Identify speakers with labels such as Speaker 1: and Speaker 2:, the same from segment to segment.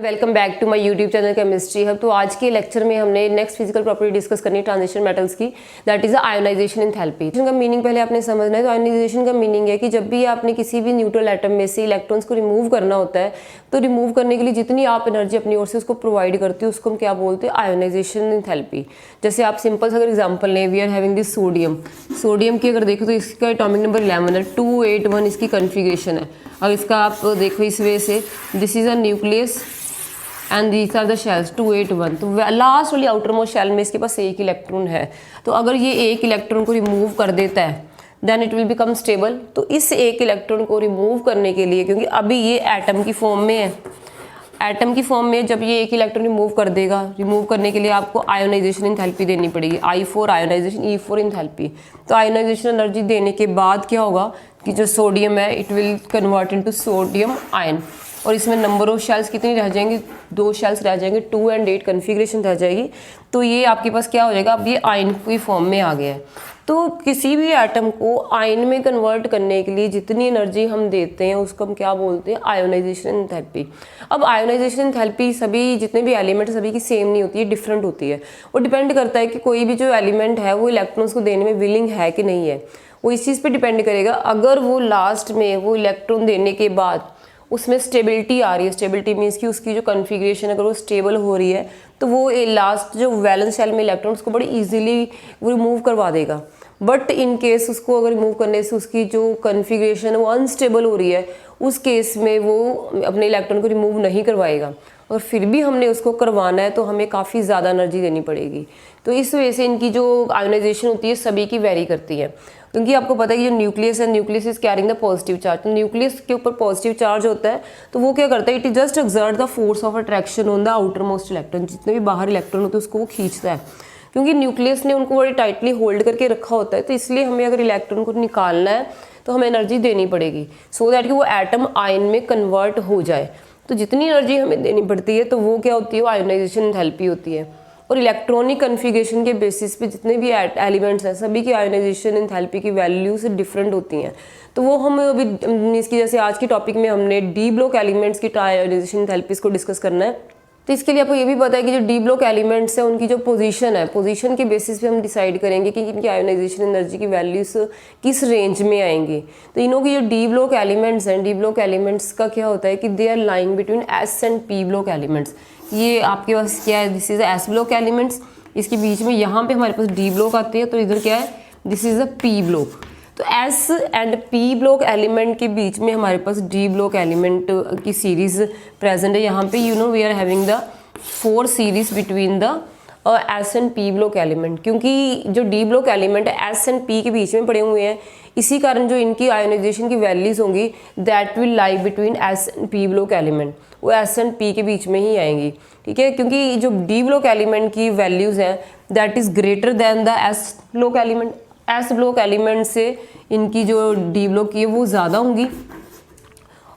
Speaker 1: Welcome back to my YouTube channel chemistry hub. तो आज के लेक्चर में हमने नेक्स्ट फिजिकल प्रॉपर्टी डिस्कस करनी है ट्रांजिशन मेटल्स की, दैट इज आयोनाइजेशन एंथैल्पी। का मीनिंग पहले आपने समझना है। तो आयोनाइजेशन का मीनिंग है कि जब भी आपने किसी भी न्यूट्रल एटम में से इलेक्ट्रॉन्स को रिमूव करना होता है, तो रिमूव करने के लिए जितनी आप एनर्जी अपनी ओर से उसको प्रोवाइड करते हो उसको हम क्या बोलते हैं, आयोनाइजेशन एंथैल्पी। जैसे आप सिंपल सा अगर एग्जाम्पल लें, we are having this sodium की अगर देखो तो इसका एटॉमिक नंबर 11 है, 281 इसकी कन्फिग्रेशन है। अब इसका आप देखो इस वे से, this is a nucleus and these are the shells 281। तो लास्ट वाली आउटर मोस्ट शेल में इसके पास एक इलेक्ट्रॉन है। तो अगर ये एक इलेक्ट्रॉन को रिमूव कर देता है then it will become stable. तो इस एक इलेक्ट्रॉन को रिमूव करने के लिए, क्योंकि अभी ये एटम की फॉर्म में है, एटम की फॉर्म में जब ये एक इलेक्ट्रॉन रिमूव कर देगा, रिमूव करने के लिए आपको आयोनाइजेशन एंथैल्पी देनी पड़ेगी, I4 आयोनाइजेशन, E4 एंथैल्पी। तो आयोनाइजेशन एनर्जी देने के बाद क्या होगा कि जो सोडियम है it will convert into sodium ion, और इसमें नंबर ऑफ शेल्स कितनी रह जाएंगी, 2 शेल्स रह जाएंगे, 2 और 8 कन्फिग्रेशन रह जाएगी। तो ये आपके पास क्या हो जाएगा, अब ये आयन की फॉर्म में आ गया है। तो किसी भी एटम को आयन में कन्वर्ट करने के लिए जितनी एनर्जी हम देते हैं उसको हम क्या बोलते हैं, आयोनाइजेशन एंथैल्पी। अब आयोनाइजेशन एंथैल्पी सभी जितने भी एलिमेंट सभी की सेम नहीं होती है, डिफरेंट होती है। वो डिपेंड करता है कि कोई भी जो एलिमेंट है वो इलेक्ट्रॉन्स को देने में विलिंग है कि नहीं है, वो इस चीज़ पे डिपेंड करेगा। अगर वो लास्ट में वो इलेक्ट्रॉन देने के बाद उसमें स्टेबिलिटी आ रही है, स्टेबिलिटी मीन्स कि उसकी जो कन्फिग्रेशन अगर वो स्टेबल हो रही है तो वो लास्ट जो वैलेंस शेल में इलेक्ट्रॉन उसको बड़ी इजीली वो रिमूव करवा देगा। बट इन केस उसको अगर रिमूव करने से उसकी जो कन्फिग्रेशन है वो अनस्टेबल हो रही है, उस केस में वो अपने इलेक्ट्रॉन को रिमूव नहीं करवाएगा, और फिर भी हमने उसको करवाना है तो हमें काफ़ी ज़्यादा एनर्जी देनी पड़ेगी। तो इस वजह से इनकी जो आयोनाइजेशन होती है सभी की वेरी करती है, क्योंकि आपको पता है कि जो न्यूक्लियस है, nucleus is carrying the positive charge. तो न्यूक्लियस के ऊपर पॉजिटिव चार्ज होता है तो वो क्या करता है, it just exert the force of attraction on the outer most electron. जितने भी बाहर इलेक्ट्रॉन होते हैं उसको वो खींचता है, क्योंकि न्यूक्लियस ने उनको बड़ी टाइटली होल्ड करके रखा होता है। तो इसलिए हमें अगर इलेक्ट्रॉन को निकालना है तो हमें एनर्जी देनी पड़ेगी, सो दैट कि वो एटम आयन में कन्वर्ट हो जाए। तो जितनी एनर्जी हमें देनी पड़ती है तो वो क्या होती है, वो आयोनाइजेशन एंथैल्पी होती है। और इलेक्ट्रॉनिक कन्फिग्रेशन के बेसिस पे जितने भी एलिमेंट्स हैं सभी की आयोनाइजेशन एंथैल्पी की वैल्यूज डिफरेंट होती हैं। तो वो हम अभी मीन्स की जैसे आज की टॉपिक में हमने डी ब्लॉक एलिमेंट्स की आयोनाइजेशन एंथैल्पीज को डिस्कस करना है। तो इसके लिए आपको ये भी पता है कि जो डी ब्लॉक एलिमेंट्स हैं उनकी जो पोजीशन है, पोजीशन के बेसिस पे हम डिसाइड करेंगे कि इनकी आयोनाइजेशन एनर्जी की वैल्यूज किस रेंज में आएंगी। तो इनों की जो डी ब्लॉक एलिमेंट्स हैं, डी ब्लॉक एलिमेंट्स का क्या होता है कि they are lying between S and P block elements. ये आपके पास क्या है, this is S block elements, इसके बीच में यहाँ पे हमारे पास डी ब्लॉक आते हैं, तो इधर क्या है, this is a P block. तो S and P block element के बीच में हमारे पास डी ब्लॉक एलिमेंट की सीरीज प्रेजेंट है। यहाँ पे you know we are having the 4 series between the S and P block element, क्योंकि जो डी ब्लॉक एलिमेंट है एस एंड पी के बीच में पड़े हुए हैं, इसी कारण जो इनकी आयोनाइजेशन की वैल्यूज होंगी that will lie between S and P block element, वो एस एंड पी के बीच में ही आएंगी। ठीक है, क्योंकि जो डी ब्लॉक एलिमेंट की वैल्यूज हैं that is greater than the S block element. S block element से इनकी जो डी ब्लॉक की है वो ज़्यादा होंगी,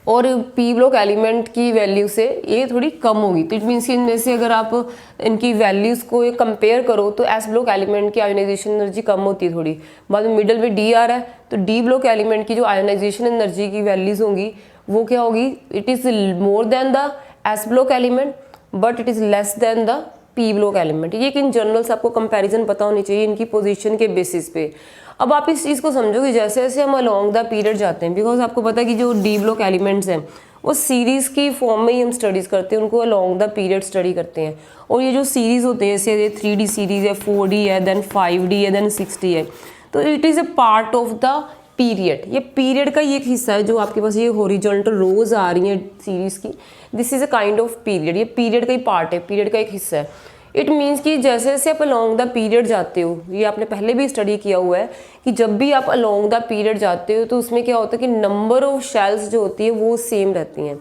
Speaker 1: और पी ब्लॉक एलिमेंट की वैल्यू से ये थोड़ी कम होगी। तो इट मीन्स इनमें से अगर आप इनकी वैल्यूज़ को कंपेयर करो तो एस ब्लॉक एलिमेंट की आयोनाइजेशन एनर्जी कम होती है थोड़ी। बाद में मिडल में डी आ रहा है, तो डी ब्लॉक एलिमेंट की जो आयोनाइजेशन एनर्जी की वैल्यूज़ होंगी वो क्या होगी, it is more than the S block element but it is less than the P block element. ये कि इन जनरल्स आपको कंपैरिजन पता होनी चाहिए इनकी पोजीशन के बेसिस पे। अब आप इस चीज़ को समझोगे जैसे जैसे हम अलॉन्ग द पीरियड जाते हैं, बिकॉज आपको पता है कि जो डी ब्लॉक एलिमेंट्स हैं वो सीरीज़ की फॉर्म में ही हम स्टडीज़ करते हैं, उनको अलॉन्ग द पीरियड स्टडी करते हैं। और ये जो सीरीज़ होते हैं जैसे 3D सीरीज़ है, 4D है, देन 5D है, देन 6D है, तो it is a part of the period. ये पीरियड का ही एक हिस्सा है। जो आपके पास ये हॉरिजॉन्टल रोज आ रही हैं सीरीज़ की, this is a kind of period. ये पीरियड का ही पार्ट है, पीरियड का एक हिस्सा है। इट मीन्स कि जैसे जैसे आप अलॉन्ग द पीरियड जाते हो, ये आपने पहले भी स्टडी किया हुआ है कि जब भी आप अलॉन्ग द पीरियड जाते हो तो उसमें क्या होता है कि नंबर ऑफ शेल्स जो होती है वो सेम रहती हैं,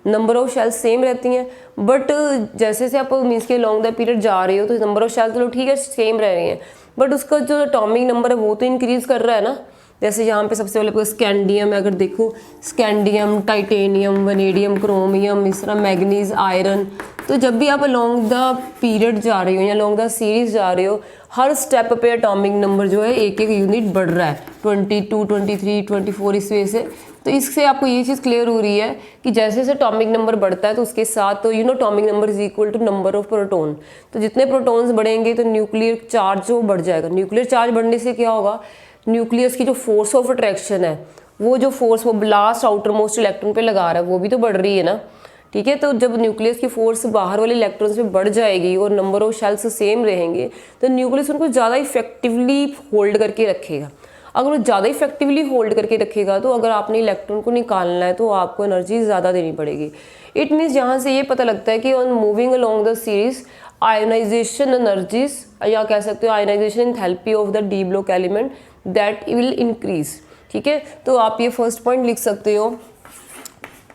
Speaker 1: नंबर ऑफ शेल्स सेम रहती हैं। बट जैसे जैसे आप मीन्स कि अलॉन्ग द पीरियड जा रहे हो तो नंबर ऑफ शेल्स चलो ठीक है सेम रह रही हैं, बट उसका जो एटॉमिक नंबर है वो तो इंक्रीज कर रहा है ना। जैसे यहाँ पे सबसे पहले स्कैंडियम है, अगर देखो स्कैंडियम, टाइटेनियम, वनेडियम, क्रोमियम, इस तरह मैग्नीज, आयरन। तो जब भी आप अलोंग द पीरियड जा रहे हो या अलोंग द सीरीज जा रहे हो, हर स्टेप पे एटॉमिक नंबर जो है एक एक यूनिट बढ़ रहा है, 22, 23, 24 इस वजह से। तो इससे आपको ये चीज़ क्लियर हो रही है कि जैसे जैसे एटॉमिक नंबर बढ़ता है तो उसके साथ तो atomic number is equal to number of proton. तो जितने प्रोटॉन्स बढ़ेंगे तो न्यूक्लियर चार्ज जो बढ़ जाएगा। न्यूक्लियर चार्ज बढ़ने से क्या होगा, न्यूक्लियस की जो फोर्स ऑफ अट्रैक्शन है, वो जो फोर्स वो लास्ट आउटर मोस्ट इलेक्ट्रॉन पे लगा रहा है, वो भी तो बढ़ रही है ना। ठीक है, तो जब न्यूक्लियस की फोर्स बाहर वाले इलेक्ट्रॉन्स पे बढ़ जाएगी और नंबर ऑफ शेल्स सेम रहेंगे तो न्यूक्लियस उनको ज़्यादा इफेक्टिवली होल्ड करके रखेगा। अगर वो ज़्यादा इफेक्टिवली होल्ड करके रखेगा तो अगर आपने इलेक्ट्रॉन को निकालना है तो आपको एनर्जी ज़्यादा देनी पड़ेगी। इट मीन्स यहाँ से ये पता लगता है कि on moving along the series ionisation energies, या कह सकते हो ionisation enthalpy of the D block element that will increase. ठीक है, तो आप ये फर्स्ट पॉइंट लिख सकते हो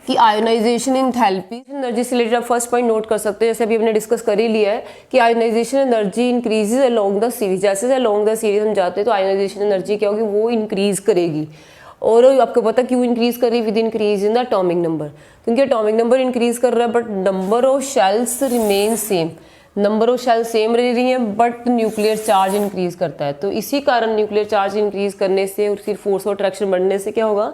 Speaker 1: कि आयोनाइजेशन एंथैल्पी एनर्जी से रिलेटेड आप फर्स्ट पॉइंट नोट कर सकते हो। जैसे अभी हमने डिस्कस कर ही लिया है कि ionisation energy increases along the series. जैसे जैसे अलोंग द सीरीज हम जाते हैं तो आयोनाइजेशन एनर्जी क्या होगी, वो इंक्रीज करेगी। और आपको पता क्यों इंक्रीज कर रही है, with increase in the atomic number, क्योंकि एटॉमिक नंबर इंक्रीज कर रहा है but number of shells remain same. Number of shell same रह रही हैं बट न्यूक्लियर चार्ज इंक्रीज करता है। तो इसी कारण न्यूक्लियर चार्ज इंक्रीज करने से, उसकी फोर्स ऑफ अट्रैक्शन बढ़ने से क्या होगा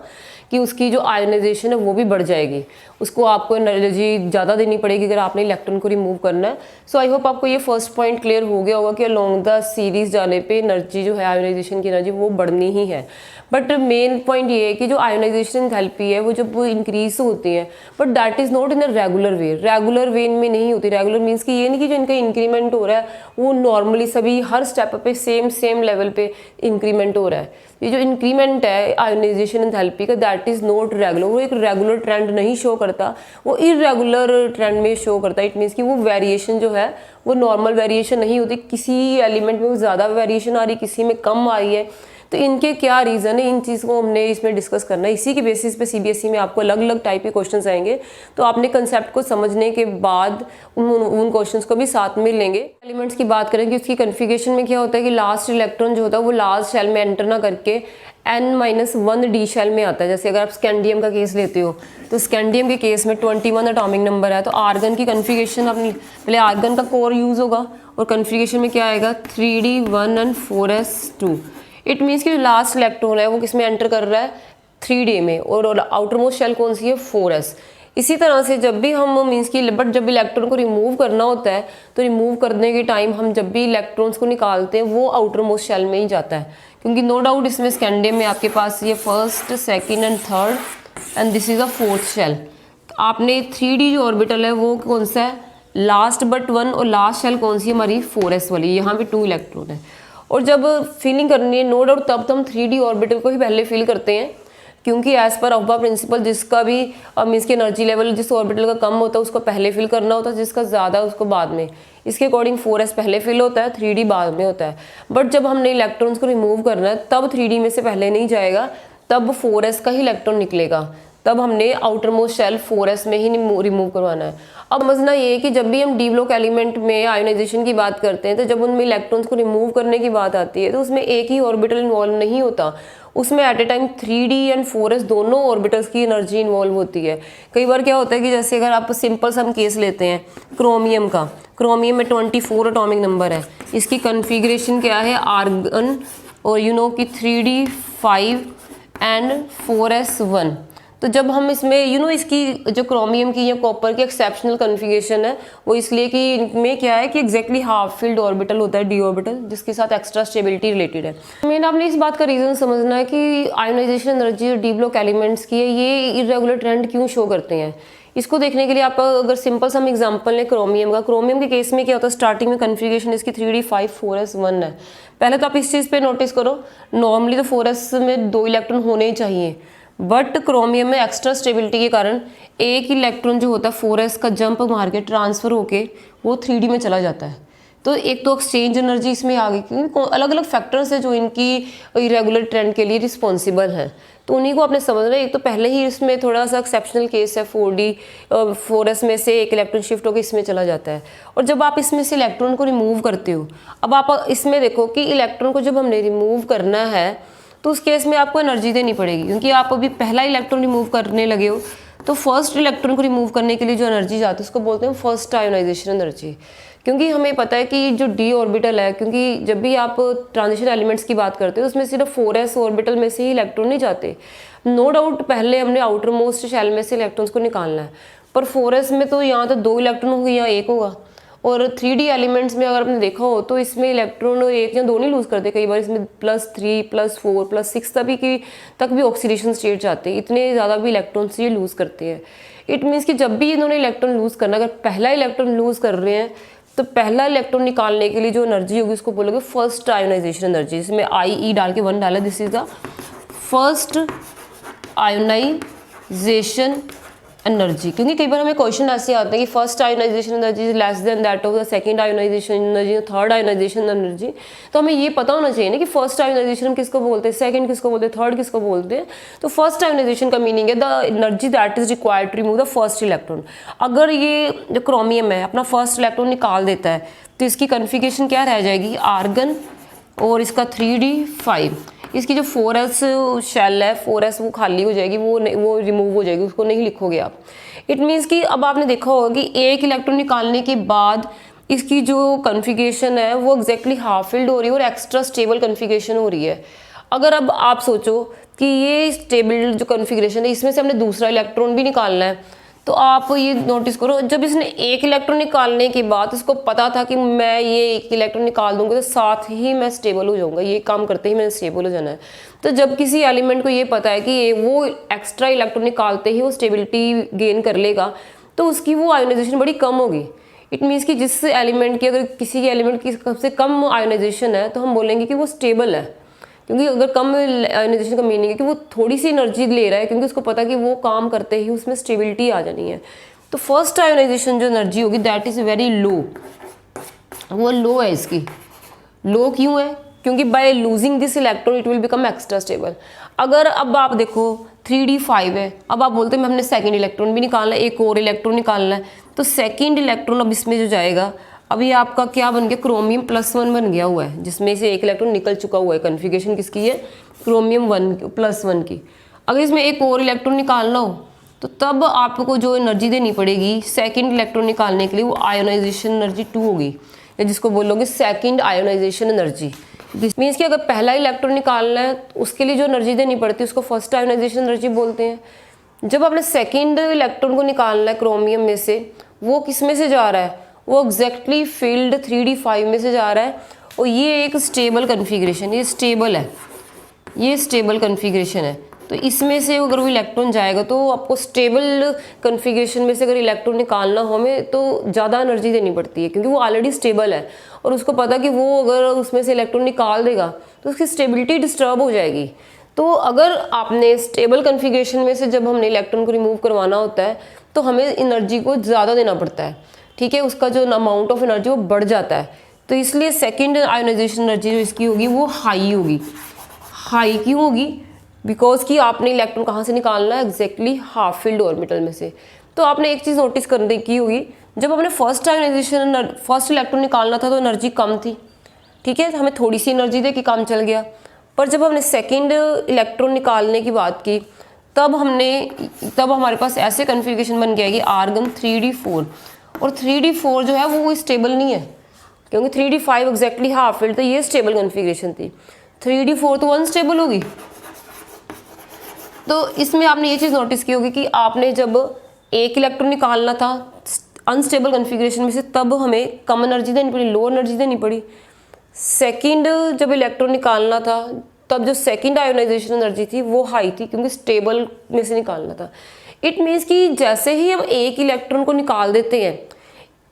Speaker 1: कि उसकी जो आयोनाइजेशन है वो भी बढ़ जाएगी। उसको आपको एनर्जी ज़्यादा देनी पड़ेगी अगर आपने इलेक्ट्रॉन को रिमूव करना है। सो आई होप आपको ये फर्स्ट पॉइंट क्लियर हो गया होगा कि अलोंग द सीरीज जाने पे एनर्जी जो है, आयोनाइजेशन की एनर्जी वो बढ़नी ही है। बट मेन पॉइंट ये है कि जो आयोनाइजेशन एंथैल्पी है वो जब वो इंक्रीज होती है but that is not in a regular way. Regular way में नहीं होती। रेगुलर मीन्स कि ये नहीं कि जो इनका इंक्रीमेंट हो रहा है वो नॉर्मली सभी हर स्टेप पे सेम लेवल पे इंक्रीमेंट हो रहा है। ये जो इंक्रीमेंट है आयोनाइजेशन एंथैल्पी का, दैट इज़ नॉट रेगुलर। वो एक रेगुलर ट्रेंड नहीं शो करता, वो इरेगुलर ट्रेंड में शो करता है। इट मीन्स कि वो वेरिएशन जो है वो नॉर्मल वेरिएशन नहीं होती। किसी एलिमेंट में ज़्यादा वेरिएशन आ रही, किसी में कम आ रही है। तो इनके क्या रीज़न है, इन चीज़ को हमने इसमें डिस्कस करना है। इसी के बेसिस पे सीबीएसई में आपको अलग अलग टाइप के क्वेश्चंस आएंगे। तो आपने कंसेप्ट को समझने के बाद उन क्वेश्चंस को भी साथ में लेंगे। एलिमेंट्स की बात करें कि उसकी कन्फिगरेशन में क्या होता है कि लास्ट इलेक्ट्रॉन जो होता है वो लास्ट शेल में एंटर ना करके n-1 डी शेल में आता है। जैसे अगर आप स्कैंडियम का केस लेते हो तो स्कैंडियम के केस में 21 एटॉमिक नंबर है। तो आर्गन की कन्फिगरेशन अपनी पहले आर्गन का कोर यूज़ होगा और कन्फिगरेशन में क्या आएगा 3d1 and 4s2। It means कि जो लास्ट इलेक्ट्रॉन है वो किस में एंटर कर रहा है 3d में, और आउटर मोस्ट शेल कौन सी है 4s। इसी तरह से जब भी हम मीन्स की बट जब इलेक्ट्रॉन को रिमूव करना होता है तो रिमूव करने के टाइम हम जब भी इलेक्ट्रॉन्स को निकालते हैं वो आउटर मोस्ट शेल में ही जाता है, क्योंकि नो डाउट इसमें स्कैंडियम में आपके पास ये first, second and third and this is a fourth shell. आपने 3d जो ऑर्बिटल है वो कौन सा है लास्ट बट 1, और लास्ट शेल कौन सी है हमारी 4s वाली, यहाँ पे 2 इलेक्ट्रॉन है। और जब फिलिंग करनी है नो डाउट तब तो हम 3d ऑर्बिटल को ही पहले फिल करते हैं, क्योंकि एज पर अहबा प्रिंसिपल जिसका भी मीन्स की एनर्जी लेवल जिस ऑर्बिटल का कम होता है उसको पहले फिल करना होता है, जिसका ज़्यादा उसको बाद में। इसके अकॉर्डिंग 4s पहले फिल होता है, 3d बाद में होता है। बट जब हमने इलेक्ट्रॉन्स को रिमूव करना है तब 3d में से पहले नहीं जाएगा, तब 4s का ही इलेक्ट्रॉन निकलेगा। तब हमने आउटर मोस्ट शेल 4s में ही रिमूव करवाना है। अब समझना ये है कि जब भी हम डी ब्लॉक एलिमेंट में आयोनाइजेशन की बात करते हैं तो जब उनमें इलेक्ट्रॉन्स को रिमूव करने की बात आती है तो उसमें एक ही ऑर्बिटल इन्वॉल्व नहीं होता, उसमें eight A time 3d and 4s दोनों ऑर्बिटल्स की एनर्जी इन्वॉल्व होती है। कई बार क्या होता है कि जैसे अगर आप सिंपल सम केस लेते हैं क्रोमियम का, क्रोमियम में 24 एटॉमिक नंबर है, इसकी कन्फिग्रेशन क्या है आर्गन, और कि 3d 5 एंड 4s 1। तो जब हम इसमें इसकी जो क्रोमियम की या कॉपर की एक्सेप्शनल कन्फिगरेशन है वो इसलिए कि इनमें क्या है कि एग्जैक्टली हाफ फिल्ड ऑर्बिटल होता है डी ऑर्बिटल, जिसके साथ एक्स्ट्रा स्टेबिलिटी रिलेटेड है। मेन आपने इस बात का रीज़न समझना है कि आयोनाइजेशन एनर्जी और डी ब्लॉक एलिमेंट्स की है ये इरेगुलर ट्रेंड क्यों शो करते हैं। इसको देखने के लिए आप अगर सिंपल सम एग्जांपल लें क्रोमियम का, क्रोमियम के केस में क्या होता है स्टार्टिंग में कन्फिगरेशन इसकी 3d 5 4s 1 है। पहले तो आप इस चीज़ पे नोटिस करो, नॉर्मली तो 4s में 2 इलेक्ट्रॉन होने ही चाहिए, बट क्रोमियम में एक्स्ट्रा स्टेबिलिटी के कारण एक इलेक्ट्रॉन जो होता है 4s का जंप मार के ट्रांसफ़र होके वो 3d में चला जाता है। तो एक तो एक्सचेंज एनर्जी इसमें आ गई, क्योंकि अलग अलग फैक्टर्स है जो इनकी इरेगुलर ट्रेंड के लिए रिस्पॉन्सिबल हैं, तो उन्हीं को आपने समझना है। एक तो पहले ही इसमें थोड़ा सा एक्सेप्शनल केस है 4s में से एक इलेक्ट्रॉन शिफ्ट होकर इसमें चला जाता है, और जब आप इसमें से इलेक्ट्रॉन को रिमूव करते हो, अब आप इसमें देखो कि इलेक्ट्रॉन को जब हमने रिमूव करना है तो उस केस में आपको एनर्जी देनी पड़ेगी, क्योंकि आप अभी पहला इलेक्ट्रॉन रिमूव करने लगे हो। तो फर्स्ट इलेक्ट्रॉन को रिमूव करने के लिए जो एनर्जी जाती है उसको बोलते हैं फर्स्ट आयोनाइजेशन एनर्जी। क्योंकि हमें पता है कि जो डी ऑर्बिटल है, क्योंकि जब भी आप ट्रांजिशन एलिमेंट्स की बात करते हो उसमें सिर्फ 4s ऑर्बिटल में से ही इलेक्ट्रॉन नहीं जाते। नो डाउट पहले हमने आउटर मोस्ट शेल में से इलेक्ट्रॉन्स को निकालना है, पर 4s में तो यहाँ तो 2 इलेक्ट्रॉन होंगे या 1 होगा। और 3D एलिमेंट्स में अगर आपने देखा हो तो इसमें इलेक्ट्रॉन 1 या 2 नहीं लूज करते, कई बार इसमें +3 +4 +6 तक भी ऑक्सीडेशन स्टेट जाते हैं, इतने ज़्यादा भी इलेक्ट्रॉन्स ये लूज करते हैं। इट मीन्स कि जब भी इन्होंने इलेक्ट्रॉन लूज करना, अगर पहला इलेक्ट्रॉन लूज कर रहे हैं तो पहला इलेक्ट्रॉन निकालने के लिए जो एनर्जी होगी उसको बोलोगे फर्स्ट आयोनाइजेशन एनर्जी। इसमें IE डाल के 1 डाला, this is the first ionisation energy. क्योंकि कई बार हमें क्वेश्चन ऐसे आते हैं कि first ionisation energy is less than that of the second ionisation energy, third ionisation energy. तो हमें ये पता होना चाहिए ना कि फर्स्ट आयोनाइजेशन हम किसको बोलते हैं, सेकंड किसको बोलते हैं, थर्ड किसको बोलते हैं। तो फर्स्ट आयोनाइजेशन का मीनिंग है the energy that is required to remove the first electron. अगर ये जो क्रोमियम है अपना फर्स्ट इलेक्ट्रॉन निकाल देता है तो इसकी कन्फिगरेशन क्या रह जाएगी, आर्गन और इसका 3d5। इसकी जो 4s शेल है 4s वो खाली हो जाएगी, वो रिमूव हो जाएगी, उसको नहीं लिखोगे आप। इट मीन्स कि अब आपने देखा होगा कि एक इलेक्ट्रॉन निकालने के बाद इसकी जो कन्फिगरेशन है वो एग्जैक्टली हाफ फिल्ड हो रही है और एक्स्ट्रा स्टेबल कन्फिगरेशन हो रही है। अगर अब आप सोचो कि ये स्टेबल जो कन्फिगरेशन है इसमें से हमने दूसरा इलेक्ट्रॉन भी निकालना है, तो आप ये नोटिस करो जब इसने एक इलेक्ट्रॉन निकालने के बाद उसको पता था कि मैं ये एक इलेक्ट्रॉन निकाल दूंगा तो साथ ही मैं स्टेबल हो जाऊंगा, ये काम करते ही मैंने स्टेबल हो जाना है। तो जब किसी एलिमेंट को ये पता है कि वो एक्स्ट्रा इलेक्ट्रॉन निकालते ही वो स्टेबिलिटी गेन कर लेगा तो उसकी वो आयोनाइजेशन बड़ी कम होगी। इट मीन्स कि जिस एलिमेंट की, अगर किसी के एलिमेंट की सबसे कम आयोनाइजेशन है तो हम बोलेंगे कि वो स्टेबल है। क्योंकि अगर कम आयोनाइजेशन का मीनिंग है कि वो थोड़ी सी एनर्जी ले रहा है, क्योंकि उसको पता है कि वो काम करते ही उसमें स्टेबिलिटी आ जानी है। तो फर्स्ट आयोनाइजेशन जो एनर्जी होगी दैट इज़ वेरी लो, वो लो है। इसकी लो क्यों है, क्योंकि by losing this electron it will become extra stable. अगर अब आप देखो 3d5 है, अब आप बोलते हैं हमने सेकेंड इलेक्ट्रॉन भी निकालना है, एक और इलेक्ट्रॉन निकालना है, तो सेकेंड इलेक्ट्रॉन अब इसमें जो जाएगा, अभी आपका क्या बन गया, क्रोमियम +1 बन गया हुआ है, जिसमें से एक इलेक्ट्रॉन निकल चुका हुआ है। कन्फिगरेशन किसकी है, क्रोमियम +1 की। अगर इसमें एक और इलेक्ट्रॉन निकालना हो तो तब आपको जो एनर्जी देनी पड़ेगी सेकंड इलेक्ट्रॉन निकालने के लिए, वो आयोनाइजेशन एनर्जी 2 होगी, या जिसको बोलोगे second ionisation energy. This means कि अगर पहला इलेक्ट्रॉन निकालना है तो उसके लिए जो एनर्जी देनी पड़ती है उसको फर्स्ट आयोनाइजेशन एनर्जी बोलते हैं। जब आपने सेकेंड इलेक्ट्रॉन को निकालना है क्रोमियम में से, वो किस में से जा रहा है, वो एग्जैक्टली फील्ड 3d5 में से जा रहा है, और ये एक स्टेबल कन्फिग्रेशन, ये स्टेबल है, ये स्टेबल कन्फिग्रेशन है। तो इसमें से अगर वो इलेक्ट्रॉन जाएगा तो आपको स्टेबल कन्फिग्रेशन में से अगर इलेक्ट्रॉन निकालना हो हमें तो ज़्यादा एनर्जी देनी पड़ती है, क्योंकि वो ऑलरेडी स्टेबल है और उसको पता कि वो अगर उसमें से इलेक्ट्रॉन निकाल देगा तो उसकी स्टेबिलिटी डिस्टर्ब हो जाएगी। तो अगर आपने स्टेबल कन्फिग्रेशन में से जब हमने इलेक्ट्रॉन को रिमूव करवाना होता है तो हमें एनर्जी को ज़्यादा देना पड़ता है, ठीक है, उसका जो अमाउंट ऑफ एनर्जी वो बढ़ जाता है। तो इसलिए सेकेंड आयोनाइजेशन एनर्जी जो इसकी होगी वो हाई होगी। हाई क्यों होगी, बिकॉज कि आपने इलेक्ट्रॉन कहाँ से निकालना है, एग्जैक्टली हाफ फील्ड ऑर्बिटल में से। तो आपने एक चीज़ नोटिस करने की होगी, जब हमने फर्स्ट इलेक्ट्रॉन निकालना था तो एनर्जी कम थी, ठीक है, हमें थोड़ी सी एनर्जी दे कि काम चल गया। पर जब हमने सेकेंड इलेक्ट्रॉन निकालने की बात की तब हमारे पास ऐसे कन्फिग्रेशन बन गया कि आर्गन 3d4, और 3d4 जो है वो स्टेबल नहीं है, क्योंकि 3d5 एग्जैक्टली हाफ फील्ड, तो ये स्टेबल कन्फिग्रेशन थी। 3d4 तो अनस्टेबल होगी। तो इसमें आपने ये चीज़ नोटिस की होगी कि आपने जब एक इलेक्ट्रॉन निकालना था अनस्टेबल कन्फिग्रेशन में से तब हमें कम एनर्जी देनी पड़ी, लो एनर्जी देनी पड़ी। सेकंड जब इलेक्ट्रॉन निकालना था तब जो सेकंड आयोनाइजेशन एनर्जी थी वो हाई थी, क्योंकि स्टेबल में से निकालना था। इट मीन्स कि जैसे ही हम एक इलेक्ट्रॉन को निकाल देते हैं,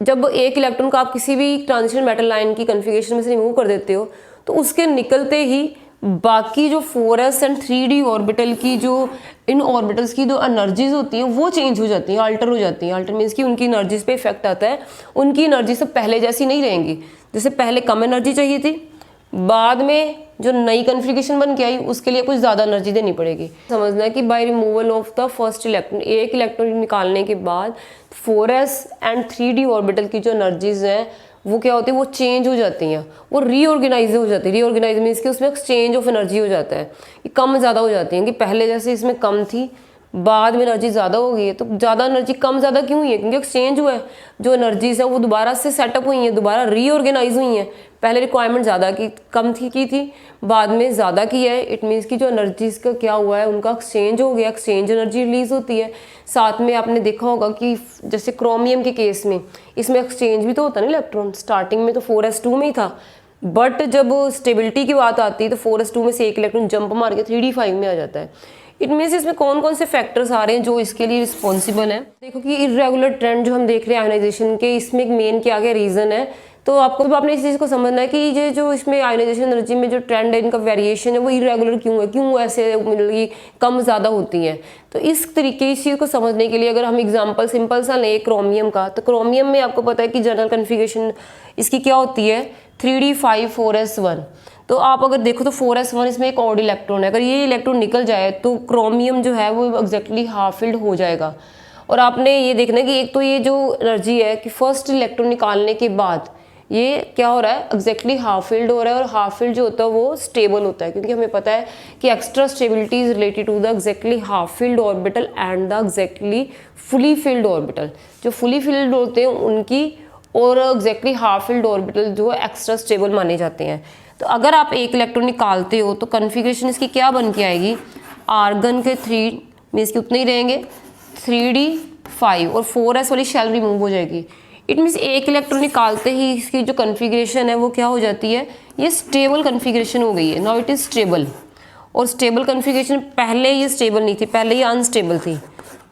Speaker 1: जब एक इलेक्ट्रॉन को आप किसी भी ट्रांजिशन मेटल लाइन की कन्फिग्रेशन में से रिमूव कर देते हो तो उसके निकलते ही बाकी जो 4s एंड 3d ऑर्बिटल की जो इन ऑर्बिटल्स की जो एनर्जीज होती हैं वो चेंज हो जाती हैं, अल्टर हो जाती हैं। अल्टर मीन्स कि उनकी एनर्जीज पे इफेक्ट आता है, उनकी एनर्जी सब पहले जैसी नहीं रहेंगी। जैसे पहले कम एनर्जी चाहिए थी, बाद में जो नई कन्फिग्रेशन बन के आई उसके लिए कुछ ज़्यादा एनर्जी देनी पड़ेगी। समझना है कि by removal of the first electron, एक इलेक्ट्रॉन निकालने के बाद 4s एंड 3d ऑर्बिटल की जो एनर्जीज हैं वो क्या होती है, वो चेंज हो जाती हैं, वो रीऑर्गेनाइज हो जाती है। रीऑर्गेनाइज मीन्स कि उसमें एक्सचेंज ऑफ एनर्जी हो जाता है, कि कम ज़्यादा हो जाती हैं, कि पहले जैसे इसमें कम थी, बाद में एनर्जी ज़्यादा हो गई है। तो ज़्यादा एनर्जी कम ज़्यादा क्यों हुई है, क्योंकि एक्सचेंज हुआ है, जो एनर्जीज है वो दोबारा से सेटअप हुई हैं, दोबारा रीऑर्गेनाइज हुई हैं। पहले रिक्वायरमेंट ज़्यादा की कम थी, बाद में ज़्यादा की है। इट मीन्स कि जो एनर्जीज का क्या हुआ है, उनका एक्सचेंज हो गया, एक्सचेंज एनर्जी रिलीज होती है। साथ में आपने देखा होगा कि जैसे क्रोमियम के केस में इसमें एक्सचेंज भी तो होता है ना इलेक्ट्रॉन, स्टार्टिंग में तो 4s2 में ही था, बट जब स्टेबिलिटी की बात आती है तो 4s2 में से एक इलेक्ट्रॉन जंप मार के 3d5 में आ जाता है। इट मीन्स इसमें कौन कौन से फैक्टर्स आ रहे हैं जो इसके लिए रिस्पॉन्सिबल हैं। देखो कि इरेगुलर ट्रेंड जो हम देख रहे हैं आयोनाइजेशन के, इसमें एक मेन क्या क्या रीज़न है। तो आपने इस चीज़ को समझना है कि ये जो इसमें आयोनाइजेशन एनर्जी में जो ट्रेंड है, इनका वेरिएशन है, वो इरेगुलर क्यों है, क्यों ऐसे मतलब कि कम ज़्यादा होती हैं। तो इस तरीके इस चीज़ को समझने के लिए अगर हम एग्जाम्पल सिंपल सा लें क्रोमियम का, तो क्रोमियम में आपको पता है कि जनरल कन्फिगरेशन इसकी क्या होती है, 3d5 4s1। तो आप अगर देखो तो 4s1 इसमें एक ऑड इलेक्ट्रॉन है, अगर ये इलेक्ट्रॉन निकल जाए तो क्रोमियम जो है वो एग्जैक्टली हाफ फिल्ड हो जाएगा। और आपने ये देखना है कि एक तो ये जो एनर्जी है कि फर्स्ट इलेक्ट्रॉन निकालने के बाद ये क्या हो रहा है, एग्जैक्टली हाफ फिल्ड हो रहा है। और हाफ फिल्ड जो होता है वो स्टेबल होता है, क्योंकि हमें पता है कि extra stability is related to the exactly half filled orbital and the exactly fully filled orbital. जो फुली फिल्ड होते हैं उनकी और एग्जैक्टली हाफ फिल्ड ऑर्बिटल जो एक्स्ट्रा स्टेबल माने जाते हैं। तो अगर आप एक इलेक्ट्रॉन निकालते हो तो कन्फिगरेशन इसकी क्या बन के आएगी, आर्गन के 3 मीन्स कि उतने ही रहेंगे 3d5 और 4s वाली शेल रिमूव हो जाएगी। इट मीन्स एक इलेक्ट्रॉन निकालते ही इसकी जो कन्फिगरेशन है वो क्या हो जाती है, ये स्टेबल कन्फिगरेशन हो गई है। Now it is stable. और स्टेबल कन्फिगरेशन, पहले ये स्टेबल नहीं थी, पहले ये अनस्टेबल थी।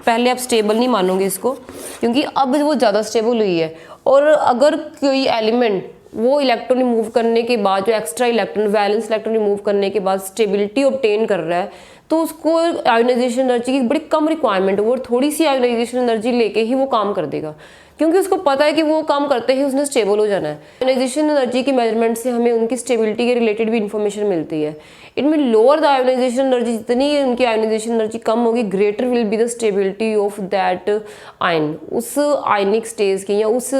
Speaker 1: पहले आप स्टेबल नहीं मानोगे इसको, क्योंकि अब वो ज़्यादा स्टेबल हुई है। और अगर कोई एलिमेंट वो इलेक्ट्रॉन रिमूव करने के बाद, जो extra electron valence electron remove करने के बाद स्टेबिलिटी ऑब्टेन कर रहा है, तो उसको आयोनाइजेशन एनर्जी की बड़ी कम रिक्वायरमेंट है, वो थोड़ी सी आयोनाइजेशन एनर्जी लेके ही वो काम कर देगा, क्योंकि उसको पता है कि वो काम करते ही उसने स्टेबल हो जाना है। आयोनाइजेशन एनर्जी की मेजरमेंट से हमें उनकी स्टेबिलिटी के रिलेटेड भी इंफॉर्मेशन मिलती है। इनमें लोअर द आयोनाइजेशन एनर्जी, जितनी उनकी आयोनाइजेशन एनर्जी कम होगी, greater will be the stability of that ion. उस आयनिक स्टेज की या उस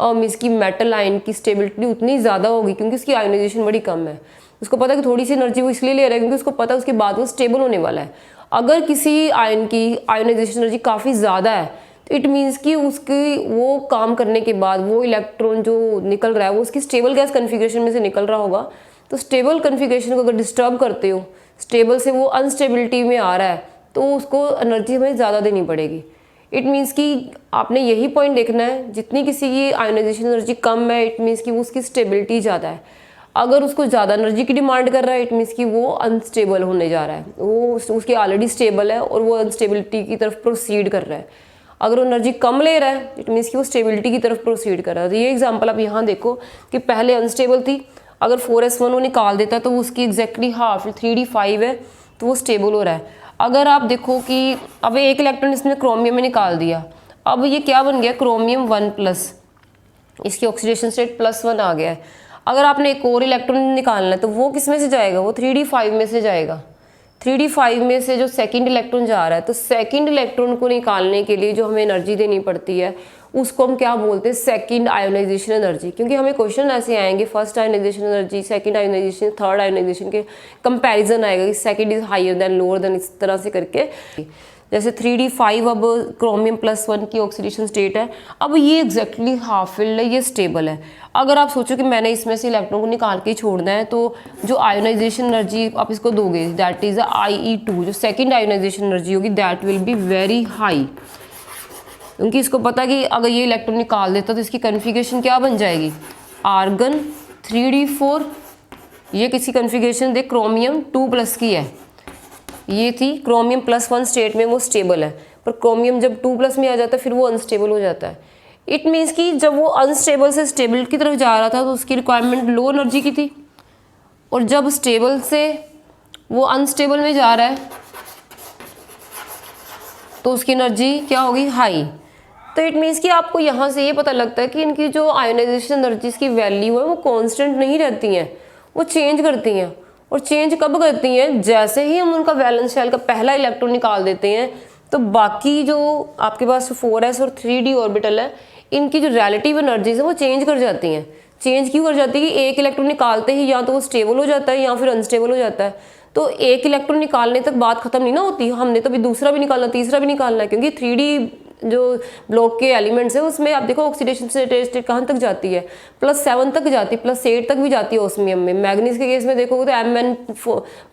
Speaker 1: मीन्स की मेटल आयन की स्टेबिलिटी उतनी ज़्यादा होगी, क्योंकि उसकी आयोनाइजेशन बड़ी कम है। उसको पता है कि थोड़ी सी एनर्जी वो इसलिए ले रहा है क्योंकि उसको पता है उसके बाद वो स्टेबल होने वाला है। अगर किसी आयन की आयोनाइजेशन एनर्जी काफ़ी ज़्यादा है, इट मीन्स कि उसकी वो काम करने के बाद वो इलेक्ट्रॉन जो निकल रहा है वो उसकी स्टेबल गैस कन्फिगरेशन में से निकल रहा होगा। तो स्टेबल कन्फिगरेशन को अगर डिस्टर्ब करते हो, स्टेबल से वो अनस्टेबिलिटी में आ रहा है, तो उसको एनर्जी हमें ज़्यादा देनी पड़ेगी। इट मीन्स कि आपने यही पॉइंट देखना है, जितनी किसी की आयोनाइजेशन एनर्जी कम है, इट मीन्स कि उसकी स्टेबिलिटी ज़्यादा है। अगर उसको ज़्यादा एनर्जी की डिमांड कर रहा है, इट मीन्स कि वो अनस्टेबल होने जा रहा है, वो उसकी ऑलरेडी स्टेबल है और वो अनस्टेबिलिटी की तरफ प्रोसीड कर रहा है। अगर वो एनर्जी कम ले रहा है, इट मीन्स कि वो स्टेबिलिटी की तरफ प्रोसीड कर रहा है। तो ये एग्जांपल आप यहाँ देखो कि पहले अनस्टेबल थी, अगर 4s1 वो निकाल देता तो उसकी एग्जैक्टली हाफ 3d5 है, तो वो स्टेबल हो रहा है। अगर आप देखो कि अब एक इलेक्ट्रॉन इसने क्रोमियम में निकाल दिया, अब ये क्या बन गया, क्रोमियम 1+, इसकी ऑक्सीडेशन स्टेट +1 आ गया है। अगर आपने एक और इलेक्ट्रॉन निकालना है तो वो किस में से जाएगा, वो 3d5 में से जाएगा। 3d5 में से जो सेकंड इलेक्ट्रॉन जा रहा है, तो सेकंड इलेक्ट्रॉन को निकालने के लिए जो हमें एनर्जी देनी पड़ती है उसको हम क्या बोलते हैं, सेकंड आयोनाइजेशन एनर्जी। क्योंकि हमें क्वेश्चन ऐसे आएंगे, first ionisation energy, second ionisation, third ionisation के कंपैरिजन आएगा कि second is higher than lower than, इस तरह से करके। जैसे 3d5 अब क्रोमियम +1 की ऑक्सीडेशन स्टेट है, अब ये एग्जैक्टली हाफ फिल्ड है, ये स्टेबल है। अगर आप सोचो कि मैंने इसमें से इलेक्ट्रॉन को निकाल के छोड़ना है, तो जो आयोनाइजेशन एनर्जी आप इसको दोगे दैट इज IE2, जो सेकंड आयोनाइजेशन एनर्जी होगी that will be very high, क्योंकि इसको पता है कि अगर ये इलेक्ट्रॉन निकाल देता तो इसकी कन्फिगरेशन क्या बन जाएगी, आर्गन 3d4, ये किसी कन्फिगरेशन दे क्रोमियम 2+ की है, ये थी क्रोमियम +1 स्टेट में वो स्टेबल है, पर क्रोमियम जब 2+ में आ जाता है फिर वो अनस्टेबल हो जाता है। इट मीन्स कि जब वो अनस्टेबल से स्टेबल की तरफ जा रहा था तो उसकी रिक्वायरमेंट लो एनर्जी की थी, और जब स्टेबल से वो अनस्टेबल में जा रहा है तो उसकी एनर्जी क्या होगी, हाई। तो इट मीन्स कि आपको यहाँ से ये पता लगता है कि इनकी जो आयोनाइजेशन एनर्जीज की वैल्यू है वो कांस्टेंट नहीं रहती हैं, वो चेंज करती हैं। और चेंज कब करती हैं, जैसे ही हम उनका वैलेंस शेल का पहला इलेक्ट्रॉन निकाल देते हैं, तो बाकी जो आपके पास 4s और 3d ऑर्बिटल है, इनकी जो रिलेटिव एनर्जीज है वो चेंज कर जाती हैं। चेंज क्यों कर जाती है कि एक इलेक्ट्रॉन निकालते ही या तो वो स्टेबल हो जाता है या फिर अनस्टेबल हो जाता है। तो एक इलेक्ट्रॉन निकालने तक बात खत्म नहीं ना होती, हमने तो अभी दूसरा भी निकालना, तीसरा भी निकालना है, क्योंकि 3D जो ब्लॉक के एलिमेंट्स है उसमें आप देखो ऑक्सीडेशन स्टेट कहाँ तक जाती है, +7 तक जाती है, +8 तक भी जाती है ओस्मियम में। मैग्नीज के केस में देखोगे तो Mn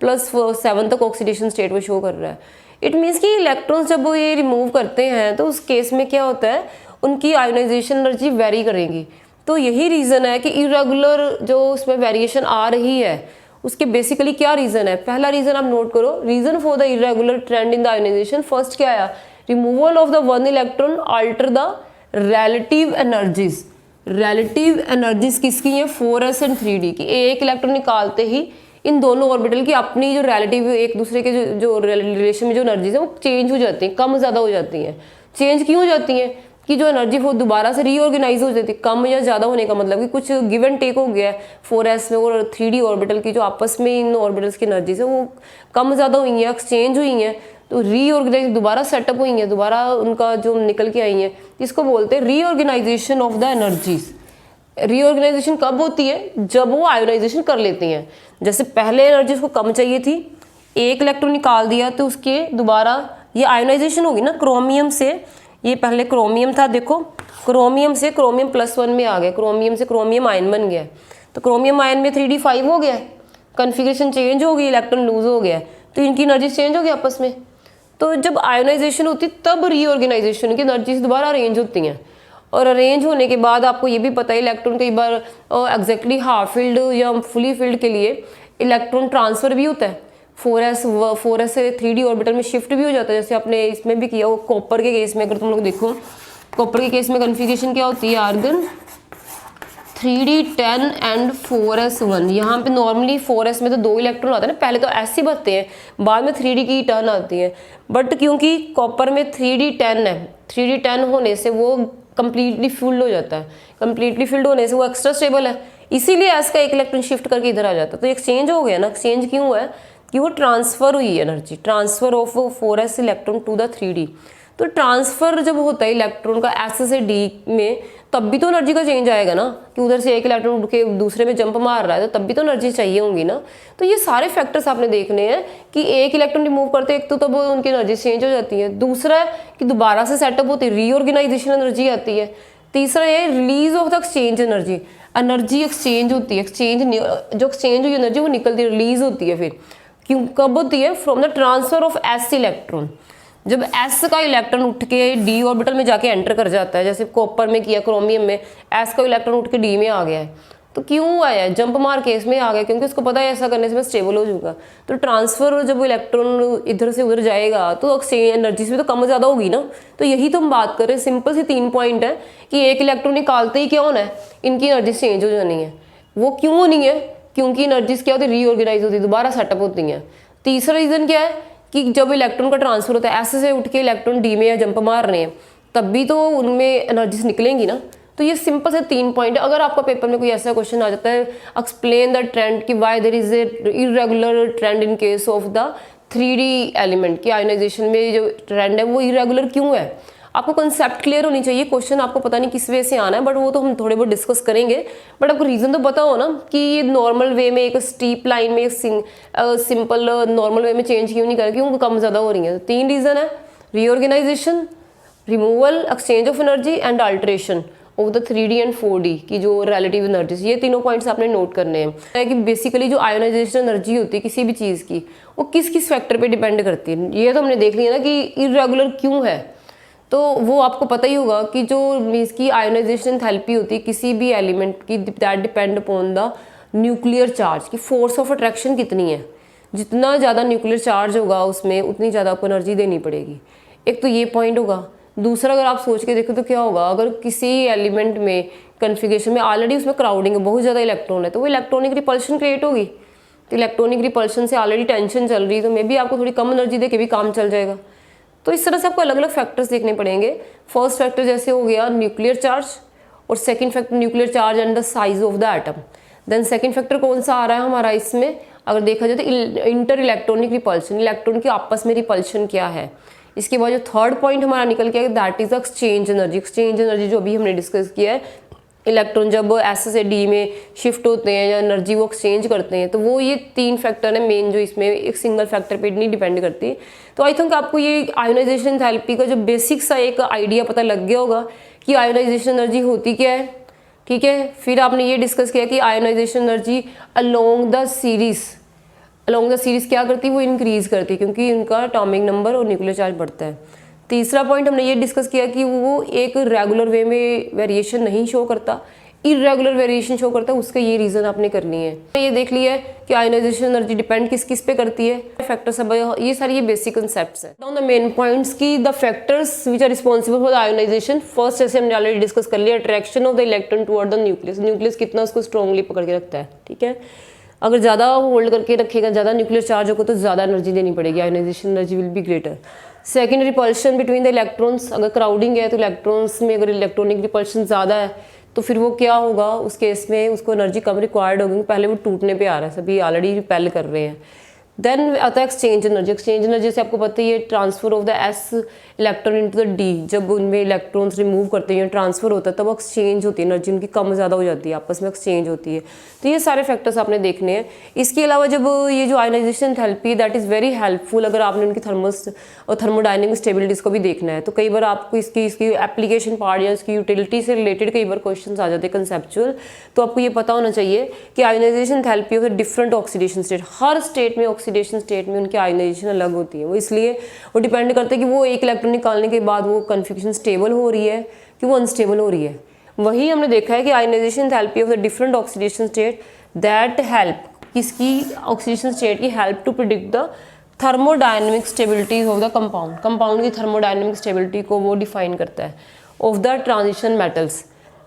Speaker 1: +7 तक ऑक्सीडेशन स्टेट में शो कर रहा है। इट मीन्स कि इलेक्ट्रॉन्स जब वो ये रिमूव करते हैं तो उस केस में क्या होता है, उनकी आयोनाइजेशन एनर्जी वेरी करेगी। तो यही रीज़न है कि इरेगुलर जो उसमें वेरिएशन आ रही है उसके बेसिकली क्या रीज़न है। पहला रीज़न आप नोट करो, reason for the irregular trend in the ionisation, first क्या आया, removal of the one electron alter the relative energies. Relative energies किसकी है, 4s एंड 3d की। एक इलेक्ट्रॉन निकालते ही इन दोनों ऑर्बिटल की अपनी जो रिलेटिव एक दूसरे के जो रिलेशन में जो एनर्जीज है वो चेंज हो जाती हैं, कम ज़्यादा हो जाती हैं। चेंज क्यों हो जाती हैं कि जो एनर्जी वो दोबारा से रीऑर्गेनाइज हो जाती है। कम या ज़्यादा होने का मतलब कि कुछ गिव एंड टेक हो गया है 4s में और 3d ऑर्बिटल की, जो आपस में इन ऑर्बिटल्स की एनर्जीज है वो कम ज़्यादा हुई हैं, एक्सचेंज हुई हैं, तो रीऑर्गेनाइज दोबारा सेटअप हुई हैं, दोबारा उनका जो निकल के आई हैं, इसको बोलते हैं reorganisation of the energies. Reorganisation कब होती है, जब वो आयोनाइजेशन कर लेती हैं। जैसे पहले एनर्जीज को कम चाहिए थी, एक इलेक्ट्रॉन निकाल दिया तो उसके दोबारा ये आयोनाइजेशन होगी ना, क्रोमियम से, ये पहले क्रोमियम था, देखो क्रोमियम से क्रोमियम +1 में आ गया, क्रोमियम से क्रोमियम आयन बन गया, तो क्रोमियम आयन में 3d5 हो गया, कन्फिग्रेशन चेंज हो गई, इलेक्ट्रॉन लूज हो गया, तो इनकी एनर्जी चेंज हो गई आपस में। तो जब आयोनाइजेशन होती तब रीऑर्गेनाइजेशन की एनर्जीज दोबारा अरेंज होती हैं, और अरेंज होने के बाद आपको ये भी पता है इलेक्ट्रॉन कई बार एग्जैक्टली हाफ फील्ड या फुली फील्ड के लिए इलेक्ट्रॉन ट्रांसफर भी होता है, 4s से 3d ऑर्बिटल में शिफ्ट भी हो जाता है, जैसे आपने इसमें भी किया वो कॉपर के केस में। अगर तुम लोग देखो कॉपर के केस में कन्फिग्रेशन क्या होती है, आर्गन 3d10 एंड 4s1। यहाँ पे नॉर्मली 4s में तो 2 इलेक्ट्रॉन आते हैं ना, पहले तो s ही बनते हैं, बाद में 3d की टर्न आती है, बट क्योंकि कॉपर में 3d10 है, 3d10 होने से वो कंप्लीटली फिल्ड हो जाता है, कंप्लीटली फिल्ड होने से वो एक्स्ट्रा स्टेबल है, इसीलिए s का एक इलेक्ट्रॉन शिफ्ट करके इधर आ जाता है। तो एक्सचेंज हो गया ना, एक्सचेंज क्यों है कि वो ट्रांसफर हुई है energy, transfer of 4s electron to the 3d। तो ट्रांसफर जब होता है इलेक्ट्रॉन का s से d में, तब भी तो एनर्जी का चेंज आएगा ना, कि उधर से एक इलेक्ट्रॉन उठ के दूसरे में जंप मार रहा है, तो तब भी तो एनर्जी चाहिए होंगी ना। तो ये सारे फैक्टर्स आपने देखने हैं कि एक इलेक्ट्रॉन रिमूव करते एक तो तब उनकी एनर्जी चेंज हो जाती है, दूसरा है कि दोबारा से सेटअप होती है, रीऑर्गेनाइजेशन एनर्जी आती है, तीसरा है release of the exchange energy, energy exchange होती है, एक्सचेंज जो एक्सचेंज हुई एनर्जी वो निकलती है, रिलीज होती है। फिर क्यों कब होती है, from the transfer of s electron, जब s का इलेक्ट्रॉन उठ के d ऑर्बिटल में जाके एंटर कर जाता है, जैसे कॉपर में किया, क्रोमियम में s का इलेक्ट्रॉन उठ के d में आ गया है, तो क्यों आया है, जंप मार केस में आ गया, क्योंकि उसको पता है ऐसा करने से मैं स्टेबल हो जाऊंगा। तो ट्रांसफर जब इलेक्ट्रॉन इधर से उधर जाएगा तो एक्सचेंज एनर्जी में तो कम ज़्यादा होगी ना। तो यही तो हम बात कर रहे हैं, सिंपल सी 3 पॉइंट है कि एक इलेक्ट्रॉन निकालते ही क्या होना है, इनकी एनर्जी चेंज हो जानी है। वो क्यों होनी है, क्योंकि एनर्जीज क्या होती है, रीऑर्गेनाइज होती है, दोबारा सेटअप होती हैं। तीसरा रीज़न क्या है कि जब इलेक्ट्रॉन का ट्रांसफर होता है, s से उठ के इलेक्ट्रॉन d में या जंप मार रहे हैं, तब भी तो उनमें एनर्जीज निकलेंगी ना। तो ये सिंपल से 3 पॉइंट है। अगर आपका पेपर में कोई ऐसा क्वेश्चन आ जाता है, एक्सप्लेन द ट्रेंड कि why there is a irregular trend in case of the 3d element, की आयोनाइजेशन में जो ट्रेंड है वो इरेगुलर क्यों है, आपको कंसेप्ट क्लियर होनी चाहिए। क्वेश्चन आपको पता नहीं किस वे से आना है, बट वो तो हम थोड़े बहुत डिस्कस करेंगे, बट आपको रीज़न तो पता हो ना कि ये नॉर्मल वे में एक स्टीप लाइन में एक सिंपल नॉर्मल वे में चेंज क्यों नहीं कर, क्यों कम ज़्यादा हो रही है। 3 रीज़न है, reorganisation, removal, exchange of energy and alteration of the 3d and 4d की जो रिलेटिव एनर्जीज। ये तीनों पॉइंट्स आपने नोट करने हैं कि बेसिकली जो आयोनाइजेशन एनर्जी होती है किसी भी चीज़ की, वो किस किस फैक्टर पे डिपेंड करती है। ये तो हमने देख लिया ना कि इरेगुलर क्यों है, तो वो आपको पता ही होगा कि जो मीन्स की आयोनाइजेशन एंथैल्पी होती है किसी भी एलिमेंट की, that depend upon the nuclear charge की फोर्स ऑफ अट्रैक्शन कितनी है। जितना ज़्यादा न्यूक्लियर चार्ज होगा उसमें उतनी ज़्यादा आपको एनर्जी देनी पड़ेगी। एक तो ये पॉइंट होगा। दूसरा, अगर आप सोच के देखो तो क्या होगा, अगर किसी एलिमेंट में कन्फिग्रेशन में ऑलरेडी उसमें क्राउडिंग है, बहुत ज़्यादा इलेक्ट्रॉन है, तो वो इलेक्ट्रॉनिक रिपल्शन क्रिएट होगी। तो इलेक्ट्रॉनिक रिपल्शन से ऑलरेडी टेंशन चल रही है, तो मे बी आपको थोड़ी कम एनर्जी दे के भी काम चल जाएगा। तो इस तरह से आपको अलग अलग फैक्टर्स देखने पड़ेंगे। फर्स्ट फैक्टर जैसे हो गया न्यूक्लियर चार्ज, और second factor nuclear charge and the size of the atom. Then second factor कौन सा आ रहा है हमारा इसमें, अगर देखा जाए तो इंटर इलेक्ट्रॉनिक रिपल्शन, इलेक्ट्रॉन की आपस में रिपल्शन क्या है, इसके बाद जो थर्ड पॉइंट हमारा निकल के that is exchange energy. Exchange energy जो अभी हमने डिस्कस किया है, इलेक्ट्रॉन जब एस से डी में शिफ्ट होते हैं या एनर्जी वो एक्सचेंज करते हैं, तो वो ये 3 फैक्टर है मेन जो इसमें एक सिंगल फैक्टर पे नहीं डिपेंड करती। तो आई थिंक आपको ये आयोनाइजेशन एंथैल्पी का जो बेसिक सा एक आइडिया पता लग गया होगा कि आयोनाइजेशन एनर्जी होती क्या है, ठीक है। फिर आपने ये डिस्कस किया कि ionisation energy along the series क्या करती है, वो इंक्रीज करती है क्योंकि उनका एटॉमिक नंबर और न्यूक्लियर चार्ज बढ़ता है। तीसरा पॉइंट हमने ये डिस्कस किया कि वो एक रेगुलर वे में वेरिएशन नहीं शो करता, इरेगुलर वेरिएशन शो करता है। उसका ये रीजन आपने करनी है। ये देख लिया है कि आयोनाइजेशन एनर्जी डिपेंड किस किस पे करती है, फैक्टर सब ये सारी ये बेसिक कंसेप्ट्स हैं। डाउन द मेन पॉइंट्स की the factors which are responsible for the ionisation. First जैसे हमने ऑलरेडी डिस्कस कर लिया, attraction of the electron toward the nucleus. Nucleus कितना उसको स्ट्रांगली पकड़ के रखता है, ठीक है। अगर ज़्यादा होल्ड करके रखेगा, ज़्यादा न्यूक्लियर चार्ज होगा तो ज़्यादा एनर्जी देनी पड़ेगी, ionisation energy will be greater. Second, repulsion between the electrons. अगर क्राउडिंग है तो इलेक्ट्रॉन्स में अगर इलेक्ट्रॉनिक रिपल्शन ज़्यादा है तो फिर वो क्या होगा, उस केस में उसको एनर्जी कम रिक्वायर्ड होगी, पहले वो टूटने पे आ रहा है, सभी ऑलरेडी रिपेल कर रहे हैं। देन आता है एक्सचेंज एनर्जी। एक्सचेंज एनर्जी से आपको पता ही है transfer of the S electron into the D. जब उनमें इलेक्ट्रॉन्स रिमूव करते हैं, ट्रांसफर होता है, तब एक्सचेंज होती है, एनर्जी उनकी कम ज़्यादा हो जाती है, आपस में एक्सचेंज होती है। तो ये सारे फैक्टर्स आपने देखने हैं। इसके अलावा जब ये जो ionisation enthalpy that is very helpful, अगर आपने उनकी थर्मस और थर्मोडायनेमिक स्टेबिलिटीज़ को भी देखना है तो कई बार आपको इसकी एप्लीकेशन पार्ट या इसकी यूटिलिटी से रिलेटेड कई बार क्वेश्चन आ जाते हैं कंसेप्चुअल। तो आपको ये पता होना चाहिए कि ionisation enthalpy of different oxidation state, her state में ऑक्सीडेशन स्टेट में उनकी आयोनाइजेशन अलग होती है। वो इसलिए वो डिपेंड करता है कि वो एक इलेक्ट्रॉन निकालने के बाद वो कन्फिग्रेशन स्टेबल हो रही है कि वो अनस्टेबल हो रही है। वही हमने देखा है कि ionisation enthalpy of the different oxidation state that help, किसकी ऑक्सीडेशन स्टेट की help to predict the thermodynamic stability of the compound. Compound की थर्मोडायनेमिक स्टेबिलिटी को वो डिफाइन करता है of the transition metals.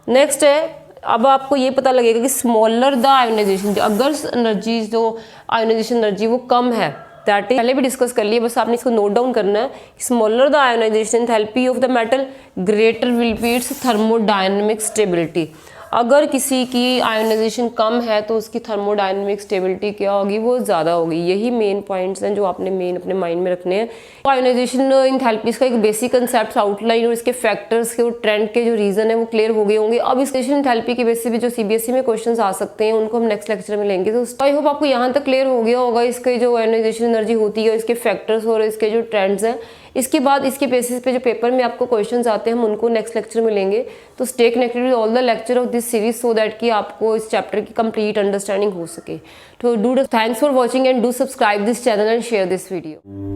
Speaker 1: Next है, अब आपको ये पता लगेगा कि स्मॉलर द आयोनाइजेशन, अगर एनर्जी जो आयोनाइजेशन एनर्जी वो कम है, दैट इज पहले भी डिस्कस कर लिए, बस आपने इसको नोट डाउन करना है। Smaller the ionisation enthalpy of the metal greater will be it's thermodynamic stability. अगर किसी की आयोनाइजेशन कम है तो उसकी थर्मोडायनेमिक स्टेबिलिटी क्या होगी, वो ज़्यादा होगी। यही मेन पॉइंट्स हैं जो आपने मेन अपने माइंड में रखने हैं। आयोनाइजेशन एंथैल्पीज का एक बेसिक कंसेप्ट आउटलाइन और इसके फैक्टर्स के और ट्रेंड के जो रीजन है वो क्लियर हो गए होंगे। अब इस एंथैल्पी के बेसिस पे जो सीबीएसई में क्वेश्चन आ सकते हैं उनको हम नेक्स्ट लेक्चर में लेंगे। तो आई होप आपको यहाँ तक क्लियर हो गया होगा इसके जो आयोनाइजेशन एनर्जी होती है, इसके फैक्टर्स और इसके जो ट्रेंड्स हैं। इसके बाद इसके बेसिस पे जो पेपर में आपको क्वेश्चंस आते हैं हम उनको नेक्स्ट लेक्चर में लेंगे। तो stay connected with all the lecture of this series so that कि आपको इस चैप्टर की कंप्लीट अंडरस्टैंडिंग हो सके। तो thanks for watching and do subscribe this channel and share this video.